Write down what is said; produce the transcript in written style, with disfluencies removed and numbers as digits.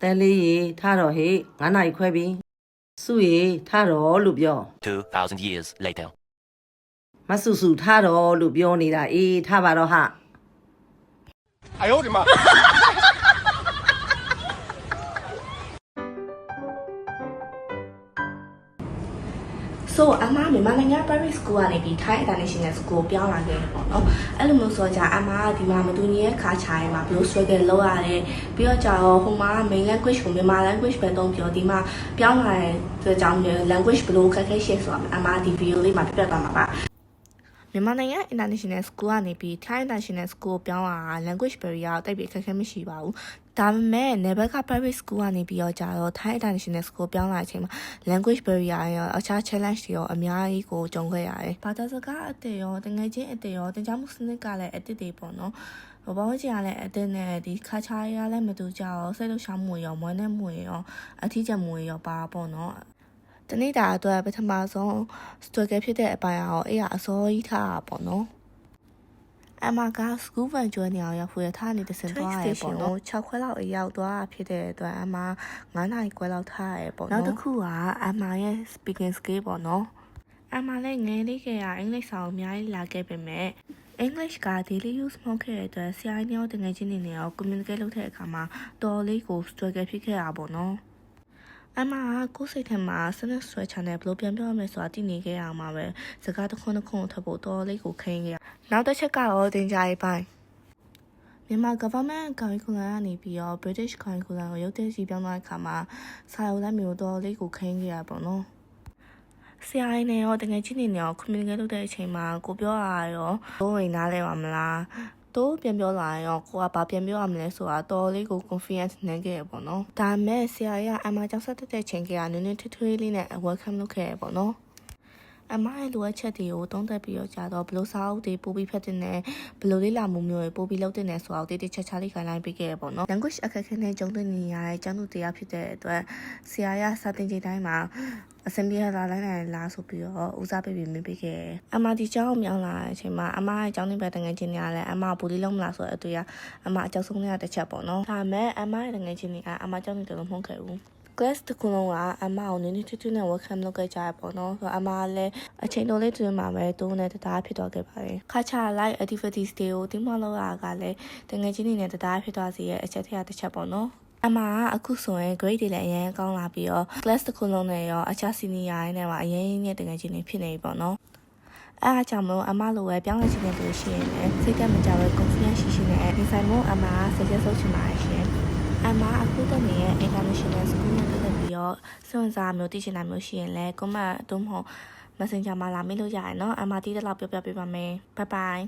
တဲလေးရေထားတော့ဟေ့9နာရီခွဲပြီစုရေထားတော့လို့ပြော 2,000 years later. မဆူဆူထားတော့လို့ပြောနေတာအေးထားပါတော့ဟာ哎呦我的妈！ So အမမြန်မာနိုင်ငံ private school ကနေပြီး Thai International School ပြောင်းလာခဲ့တယ်ပေါ့နော်အဲ့လိုမျိုးဆိုကြအမကဒီမှာမတူညီရဲ့ခါချာရဲမှာဘယ်လို struggle လုပ်ရတယ်ပြီးတော့ကြာတော့ဟိုမှာ main language ကိုမြန်မာ language ပဲသုံးပြီးတော့ဒီမှာပြောင်းလာတဲ့အတွက်ကြောင့် language ဘယ်လိုခက်ခဲရှေ့ဆိုတာအမဒီ video လေးမှာပြပြသွားမှာပါမြန်မာနိုင်ငံ International School ကနေပြီး Thai International School ပြောင်းလာတာ language barrier ကိုတိတ်ပြီးအခက်အခဲမရှိပါဘူးဒါပေမဲ့ Never private school ကနေပြီးတော့ကြာတော့ Thai International School ပြောင်းလာတဲ့အချိန်မှာ language barrier ရောအခြား challenge တွေရောအများကြီးကိုကြုံခဲ့ရတယ်။ဘာသာစကားအသစ်ရောတငယ်ချင်းအသစ်ရောတင်ကြားမှုစနစ်ကလည်းအသစ်တွေပေါ့နော်။ဘာလို့ကြာလဲအသစ်နဲ့ဒီခါချာရလည်းမတူကြတော့စိတ်လှုပ်ရှားမှုရောမွေးနေမှုရောအထီးကျန်မှုရောပါပေါ့နော်။တနေ့တာအတွက်ပထမဆုံး struggle ဖြစ်တဲ့အပိုင်းအောင်အဲ့ရအစောကြီးထားတာပေါ့နော်။အမက school van ကျွေးနေအောင်ရောက်ဖို့ရထားနေတစင်သွားရဲပေါ့နော်6ခွဲလောက်အရောက်သွားဖြစ်တဲ့အတွက်အမ9နာရီခွဲလောက်ထားရဲပေါ့နော်နောက်တစ်ခုကအမရဲ့ speaking skill ပေါ့နော်အမလည်းငယ်လေးကအင်္ဂလိပ်စာအများကြီးလာခဲ့ပေမဲ့ English က daily use မဟုတ်ခဲ့တဲ့အတွက်ဆရာကြီးနဲ့တကယ်ချင်းနေရော communicate လုပ်တဲ့အခါမှာတော်လေးကို struggle ဖြစ်ခဲ့တာပေါ့နော်အမကကိုယ်စိတ်ထဲမှာစနစ်ဆွဲချတဲ့ဘလို့ပြန်ပြောရမယ်ဆိုတာသိနေခဲ့ရမှာပဲစကားတစ်ခုထပ်ဖို့တော်လေးကိုခင်းခဲ့ရနောက်တစ်ချက်ကတော့တင်ကြရေးပိုင်းမြန်မာ government curriculum ကနေပြီးတော့ British curriculum ကိုရုပ်သိမ်းစီပြောင်းသွားတဲ့အခါမှာစာအုပ်လည်းမျိုးတော်လေးကိုခင်းခဲ့ရပေါ့နော်ဆရာကြီးနဲ့ရောတကယ်ချင်းနေရော communicate လုပ်တဲ့အချိန်မှာကိုပြောရရောဘိုးဝင်နားလဲပါမလားတော့ပြန်ပြောလာရောကိုကဘာပြန်ပြောရမလဲဆိုတာတော်လေးကို confidence နဲ့ခဲ့ရပေါ့နော်ဒါမဲ့ဆရာကြီးကအမကြောက်ဆက်တဲ့ချိန်ကနည်းနည်းထွေးလေးနဲ့ welcome လုပ်ခဲ့ရပေါ့နော်အမရဲ့လိုအပ်ချက်တွေကိုတုံးသက်ပြီးတော့ကြာတော့ဘလို့စာအုပ်တွေပို့ပြီးဖတ်တဲ့နဲ့ဘလို့လေးလာမှုမျိုးတွေပို့ပြီးလုပ်တဲ့နဲ့ဆိုတော့တိတိကျကျလေးခိုင်းလိုက်ပြီးခဲ့ရပေါ့နော် language အခက်အခဲနဲ့ကြုံတွေ့နေရတဲ့ကျောင်းသူတရားဖြစ်တဲ့အတွက်ဆရာရစာသင်ချိန်တိုင်းမှာအစင်ပြေလာလိုက်နိုင်လားဆိုပြီးတော့ဦးစားပေးပြီးမေးပေးခဲ့အမဒီကျောင်းမြောင်းလာတဲ့အချိန်မှာအမရဲ့ကျောင်းနေပဲတငယ်ချင်းတွေကလည်းအမဘူလီလုံးမလားဆိုတော့အတွေ့အမအကြောက်ဆုံးတဲ့တစ်ချက်ပေါ့နော်ဒါမဲ့အမရဲ့တငယ်ချင်းတွေကအမကျောင်းနေတယ်လို့မဟုတ်ခဲ့ဘူး class တစ်ခုလုံးကအမအောင်နည်းနည်းထွေးနဲ့ welcome လုပ်ခဲ့ကြရပေါ့နော်ဆိုတော့အမလည်းအချိန်တော်လေးတွင်မှာပဲတုံးနဲ့တရားဖြစ်သွားခဲ့ပါတယ်ခါချ live activities တွေကိုတင်းမလောက်ရကလည်းတငယ်ချင်းတွေနဲ့တရားဖြစ်သွားစေရဲ့အချက်ထက်တစ်ချက်ပေါ့နော်အမကအခုဆိုရင် grade တွေလည်းအရင်ကောင်းလာပြီးတော့ class တစ်ခုလုံးနဲ့ရောအခြား senior တွေနဲ့ပါအရင်နဲ့တငယ်ချင်းတွေဖြစ်နေပြီပေါ့နော်အဲအားကြောင့်မလို့အမလိုပဲပြောင်းလဲခြင်းနဲ့တူရှိရင်လည်းစိတ်ကမကြပဲ confidence ရှိနဲ့ဒီဆိုင်မို့အမကဆက်ဆက်ဆုပ်ချင်ပါတယ်ရှင်အမအခုတည်းရဲ့ international school နဲ့တက်ပြီးတော့စွန့်စားမျိုးသိချင်တာမျိုးရှိရင်လည်း comment တို့မဟုတ် messenger မှာလာမေးလို့ရတယ်နော်အမတီးတဲ့လောက်ပြောပြပေးပါမယ် bye bye